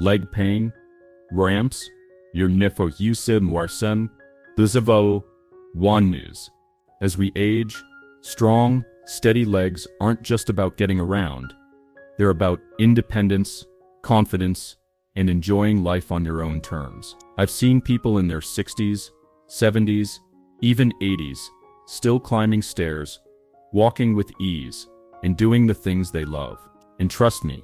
leg pain, cramps, your nefohusim warsem, duzavo, one news. As we age, strong, steady legs aren't just about getting around. They're about independence, confidence, and enjoying life on your own terms. I've seen people in their 60s, 70s, even 80s, still climbing stairs, walking with ease, and doing the things they love. And trust me,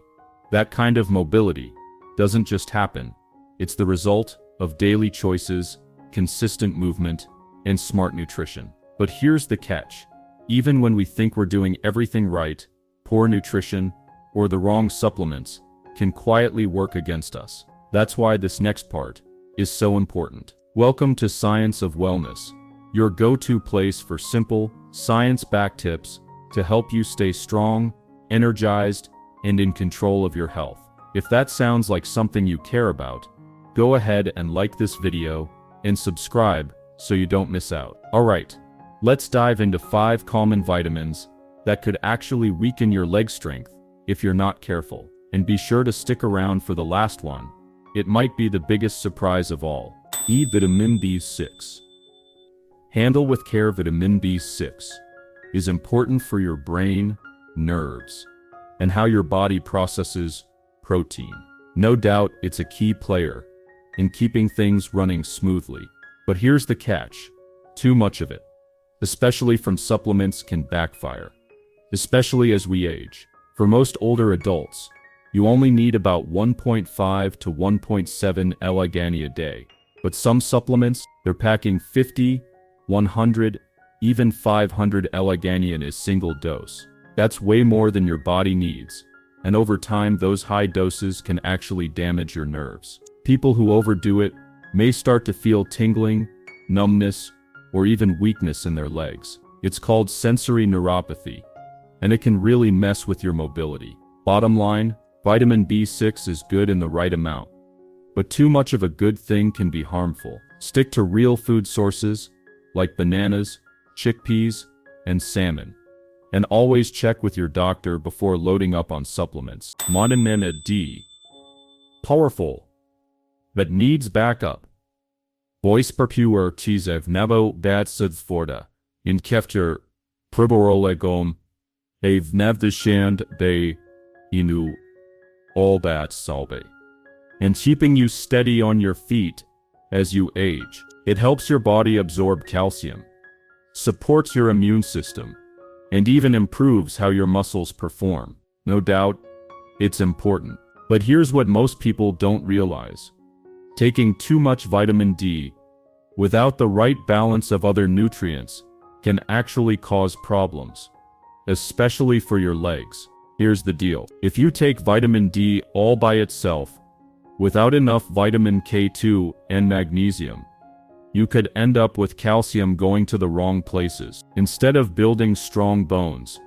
that kind of mobility doesn't just happen. It's the result of daily choices, consistent movement, and smart nutrition. But here's the catch. Even when we think we're doing everything right, poor nutrition or the wrong supplements can quietly work against us. That's why this next part is so important. Welcome to Science of Wellness, your go-to place for simple, science-backed tips to help you stay strong, energized, and in control of your health. If that sounds like something you care about, go ahead and like this video and subscribe so you don't miss out. Alright, let's dive into 5 common vitamins that could actually weaken your leg strength if you're not careful. And be sure to stick around for the last one. It might be the biggest surprise of all. Vitamin B6. Handle with care. Vitamin B6 is important for your brain, nerves, and how your body processes protein. No doubt it's a key player in keeping things running smoothly. But here's the catch. Too much of it, especially from supplements, can backfire, especially as we age. For most older adults, you only need about 1.5 to 1.7 mg a day. But some supplements, they're packing 50, 100, even 500 mg in a single dose. That's way more than your body needs. And over time, those high doses can actually damage your nerves. People who overdo it may start to feel tingling, numbness, or even weakness in their legs. It's called sensory neuropathy, and it can really mess with your mobility. Bottom line, vitamin B6 is good in the right amount, but too much of a good thing can be harmful. Stick to real food sources like bananas, chickpeas, and salmon. And always check with your doctor before loading up on supplements. Vitamin D. Powerful, but needs backup. Voice pure cheese of nebo badsudforda. In kefter, priborolegom, ave nevdeshand de inu, all that salbe. And keeping you steady on your feet as you age. It helps your body absorb calcium, supports your immune system, and even improves how your muscles perform. No doubt, it's important. But here's what most people don't realize. Taking too much vitamin D without the right balance of other nutrients can actually cause problems, especially for your legs. Here's the deal. If you take vitamin D all by itself, without enough vitamin K2 and magnesium, you could end up with calcium going to the wrong places. Instead of building strong bones,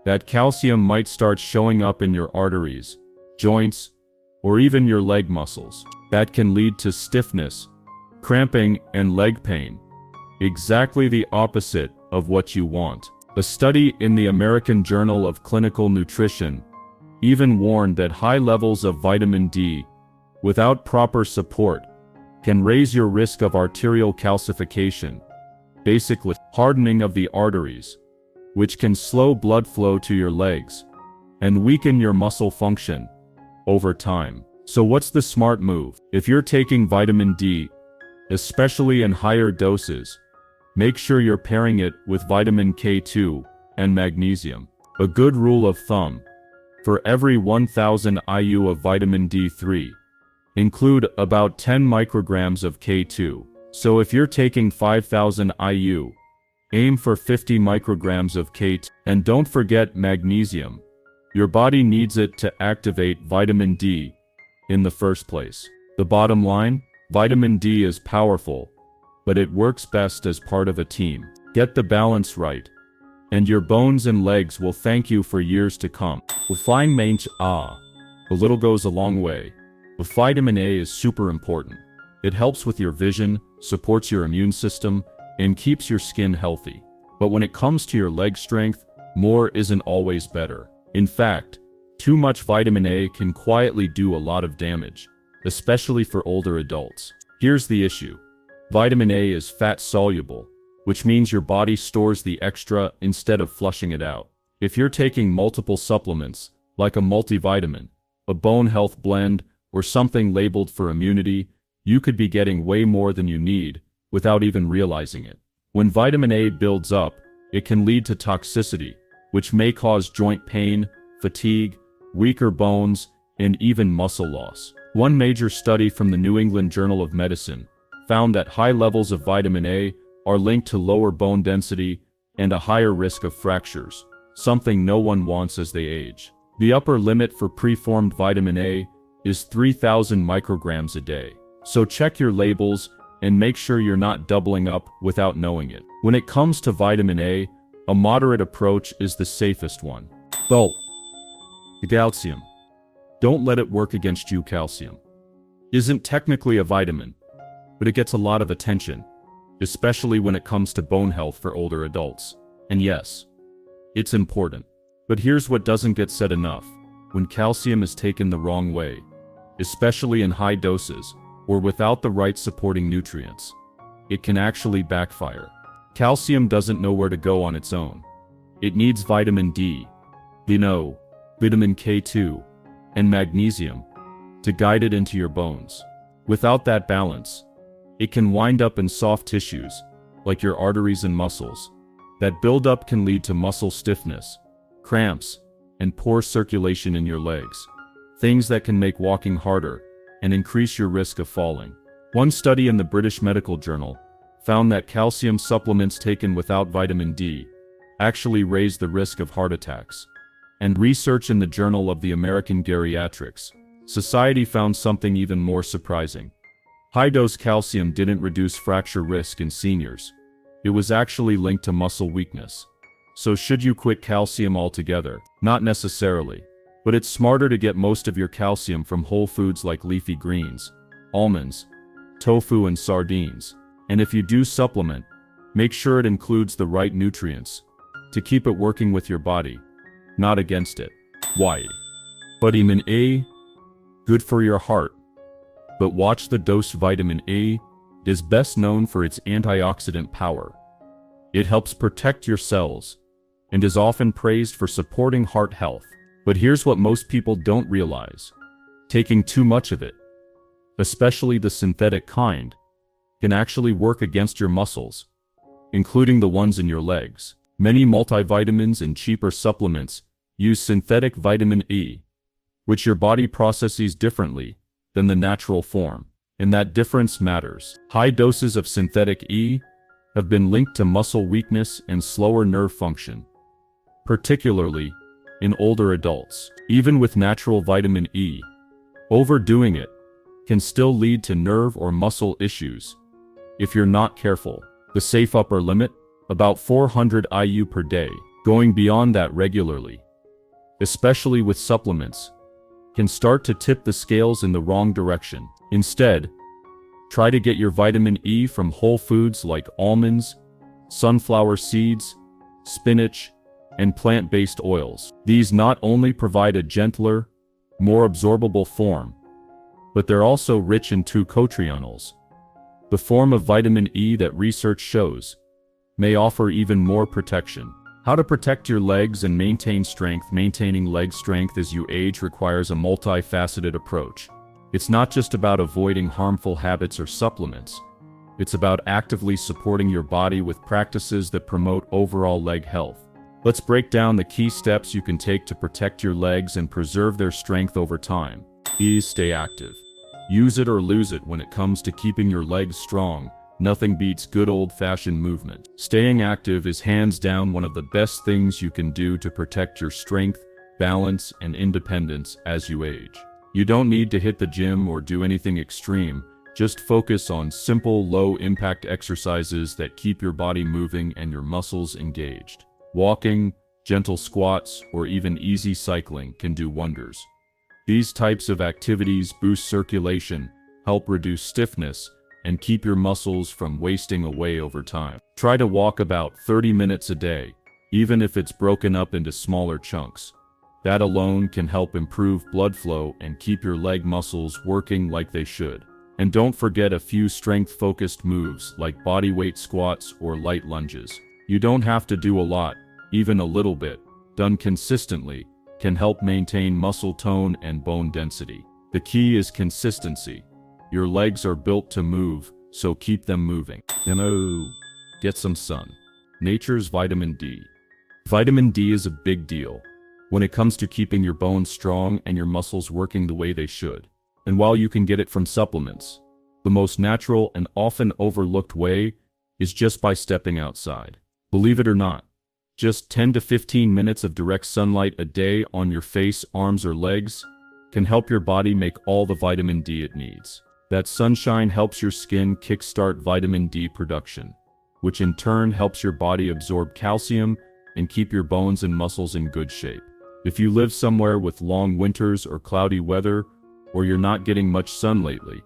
that calcium might start showing up in your arteries, joints, or even your leg muscles. That can lead to stiffness, cramping, and leg pain. Exactly the opposite of what you want. A study in the American Journal of Clinical Nutrition even warned that high levels of vitamin D without proper support can raise your risk of arterial calcification, basically hardening of the arteries, which can slow blood flow to your legs and weaken your muscle function over time. So what's the smart move? If you're taking vitamin D, especially in higher doses, make sure you're pairing it with vitamin K2 and magnesium. A good rule of thumb: for every 1000 IU of vitamin D3, include about 10 micrograms of K2. So if you're taking 5000 IU, aim for 50 micrograms of K2. And don't forget magnesium. Your body needs it to activate vitamin D in the first place. The bottom line? Vitamin D is powerful, but it works best as part of a team. Get the balance right, and your bones and legs will thank you for years to come. Fine mange a little goes a long way. Vitamin A is super important. It helps with your vision, supports your immune system, and keeps your skin healthy. But when it comes to your leg strength, more isn't always better. In fact, too much vitamin A can quietly do a lot of damage. especially for older adults. Here's the issue. Vitamin A is fat-soluble, which means your body stores the extra instead of flushing it out. If you're taking multiple supplements, like a multivitamin, a bone health blend, or something labeled for immunity, you could be getting way more than you need without even realizing it. When vitamin A builds up, it can lead to toxicity, which may cause joint pain, fatigue, weaker bones, and even muscle loss. One major study from the New England Journal of Medicine found that high levels of vitamin A are linked to lower bone density and a higher risk of fractures, something no one wants as they age. The upper limit for preformed vitamin A is 3,000 micrograms a day. So check your labels and make sure you're not doubling up without knowing it. When it comes to vitamin A, a moderate approach is the safest one. Though, calcium. Don't let it work against you. Calcium isn't technically a vitamin, but it gets a lot of attention, especially when it comes to bone health for older adults. And yes, it's important. But here's what doesn't get said enough. When calcium is taken the wrong way, especially in high doses or without the right supporting nutrients, it can actually backfire. Calcium doesn't know where to go on its own. It needs vitamin D, vitamin K2, and magnesium to guide it into your bones. Without that balance, it can wind up in soft tissues, like your arteries and muscles. That buildup can lead to muscle stiffness, cramps, and poor circulation in your legs. Things that can make walking harder and increase your risk of falling. One study in the British Medical Journal found that calcium supplements taken without vitamin D actually raise the risk of heart attacks. And research in the Journal of the American Geriatrics Society found something even more surprising. High-dose calcium didn't reduce fracture risk in seniors. It was actually linked to muscle weakness. So should you quit calcium altogether? Not necessarily. But it's smarter to get most of your calcium from whole foods like leafy greens, almonds, tofu, and sardines. And if you do supplement, make sure it includes the right nutrients to keep it working with your body, not against it. Why? Vitamin A, good for your heart. But watch the dose. Vitamin A is best known for its antioxidant power. It helps protect your cells and is often praised for supporting heart health. But here's what most people don't realize. Taking too much of it, especially the synthetic kind, can actually work against your muscles, including the ones in your legs. Many multivitamins and cheaper supplements use synthetic vitamin E, which your body processes differently than the natural form, and that difference matters. High doses of synthetic E have been linked to muscle weakness and slower nerve function, particularly in older adults. Even with natural vitamin E, overdoing it can still lead to nerve or muscle issues if you're not careful. The safe upper limit, about 400 IU per day. Going beyond that regularly, especially with supplements, can start to tip the scales in the wrong direction. Instead, try to get your vitamin E from whole foods like almonds, sunflower seeds, spinach, and plant-based oils. These not only provide a gentler, more absorbable form, but they're also rich in 2-cotrienols, the form of vitamin E that research shows may offer even more protection. How to protect your legs and maintain strength. Maintaining leg strength as you age requires a multifaceted approach. It's not just about avoiding harmful habits or supplements. It's about actively supporting your body with practices that promote overall leg health. Let's break down the key steps you can take to protect your legs and preserve their strength over time. Stay active. Use it or lose it when it comes to keeping your legs strong. Nothing beats good old-fashioned movement. Staying active is hands down one of the best things you can do to protect your strength, balance, and independence as you age. You don't need to hit the gym or do anything extreme. Just focus on simple, low-impact exercises that keep your body moving and your muscles engaged. Walking, gentle squats, or even easy cycling can do wonders. These types of activities boost circulation, help reduce stiffness, and keep your muscles from wasting away over time. Try to walk about 30 minutes a day, even if it's broken up into smaller chunks. That alone can help improve blood flow and keep your leg muscles working like they should. And don't forget a few strength-focused moves like bodyweight squats or light lunges. You don't have to do a lot, even a little bit, done consistently, can help maintain muscle tone and bone density. The key is consistency. Your legs are built to move, so keep them moving. Get some sun. Nature's vitamin D. Vitamin D is a big deal when it comes to keeping your bones strong and your muscles working the way they should. And while you can get it from supplements, the most natural and often overlooked way is just by stepping outside. Believe it or not, just 10 to 15 minutes of direct sunlight a day on your face, arms, or legs can help your body make all the vitamin D it needs. That sunshine helps your skin kickstart vitamin D production, which in turn helps your body absorb calcium and keep your bones and muscles in good shape. If you live somewhere with long winters or cloudy weather, or you're not getting much sun lately,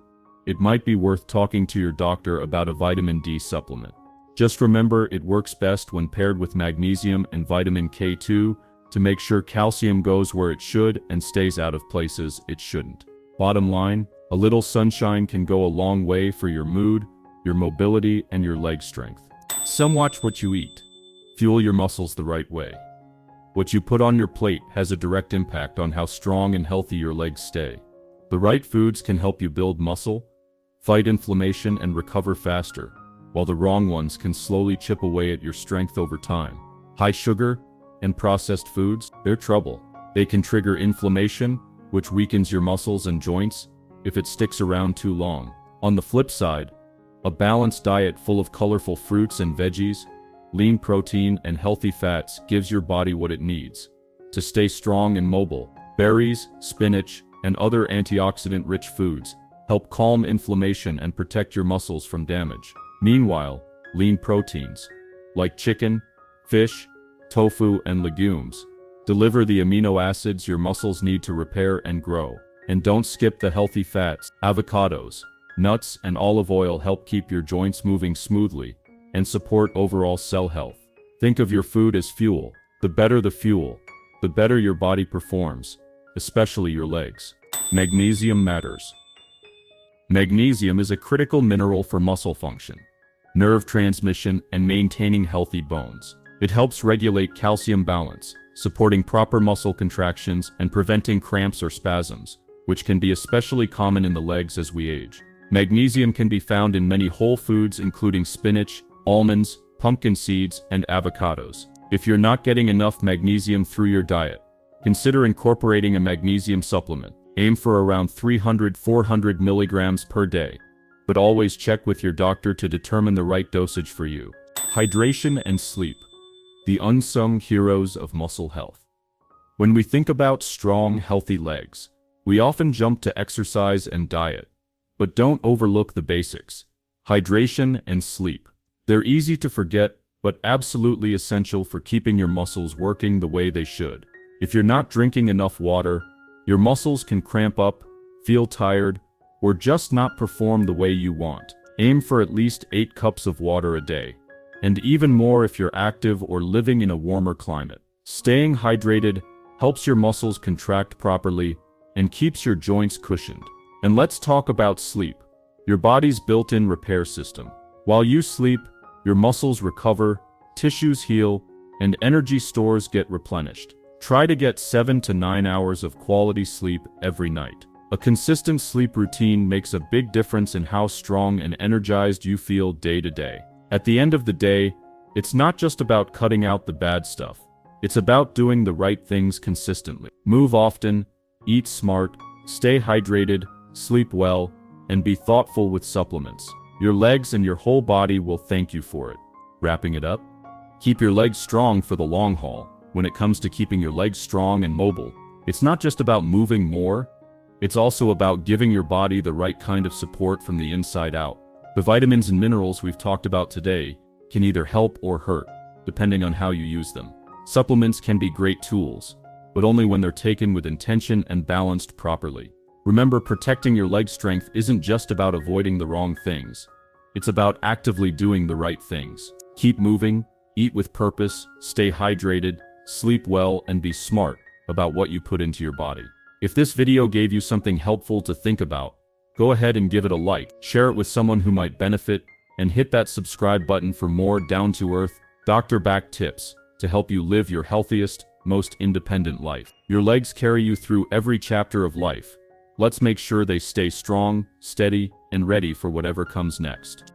it might be worth talking to your doctor about a vitamin D supplement. Just remember, it works best when paired with magnesium and vitamin K2 to make sure calcium goes where it should and stays out of places it shouldn't. Bottom line, a little sunshine can go a long way for your mood, your mobility, and your leg strength. Some watch what you eat. Fuel your muscles the right way. What you put on your plate has a direct impact on how strong and healthy your legs stay. The right foods can help you build muscle, fight inflammation, and recover faster, while the wrong ones can slowly chip away at your strength over time. High sugar and processed foods, they're trouble. They can trigger inflammation, which weakens your muscles and joints if it sticks around too long. On the flip side, a balanced diet full of colorful fruits and veggies, lean protein, and healthy fats gives your body what it needs to stay strong and mobile. Berries, spinach, and other antioxidant-rich foods help calm inflammation and protect your muscles from damage. Meanwhile, lean proteins, like chicken, fish, tofu, and legumes, deliver the amino acids your muscles need to repair and grow. And don't skip the healthy fats. Avocados, nuts, and olive oil help keep your joints moving smoothly and support overall cell health. Think of your food as fuel. The better the fuel, the better your body performs, especially your legs. Magnesium matters. Magnesium is a critical mineral for muscle function, nerve transmission, and maintaining healthy bones. It helps regulate calcium balance, supporting proper muscle contractions and preventing cramps or spasms, which can be especially common in the legs as we age. Magnesium can be found in many whole foods including spinach, almonds, pumpkin seeds, and avocados. If you're not getting enough magnesium through your diet, consider incorporating a magnesium supplement. Aim for around 300-400 milligrams per day, but always check with your doctor to determine the right dosage for you. Hydration and sleep, the unsung heroes of muscle health. When we think about strong, healthy legs, we often jump to exercise and diet, but don't overlook the basics: hydration and sleep. They're easy to forget, but absolutely essential for keeping your muscles working the way they should. If you're not drinking enough water, your muscles can cramp up, feel tired, or just not perform the way you want. Aim for at least 8 cups of water a day, and even more if you're active or living in a warmer climate. Staying hydrated helps your muscles contract properly and keeps your joints cushioned. And let's talk about sleep, your body's built-in repair system. While you sleep, your muscles recover, tissues heal, and energy stores get replenished. Try to get 7 to 9 hours of quality sleep every night. A consistent sleep routine makes a big difference in how strong and energized you feel day to day. At the end of the day, it's not just about cutting out the bad stuff. It's about doing the right things consistently. Move often, eat smart, stay hydrated, sleep well, and be thoughtful with supplements. Your legs and your whole body will thank you for it. Wrapping it up, keep your legs strong for the long haul. When it comes to keeping your legs strong and mobile, it's not just about moving more, it's also about giving your body the right kind of support from the inside out. The vitamins and minerals we've talked about today can either help or hurt, depending on how you use them. Supplements can be great tools, but only when they're taken with intention and balanced properly. Remember, protecting your leg strength isn't just about avoiding the wrong things. It's about actively doing the right things. Keep moving, eat with purpose, stay hydrated, sleep well, and be smart, about what you put into your body. If this video gave you something helpful to think about, go ahead and give it a like, share it with someone who might benefit, and hit that subscribe button for more down-to-earth, doctor-backed tips to help you live your healthiest, most independent life. Your legs carry you through every chapter of life. Let's make sure they stay strong, steady, and ready for whatever comes next.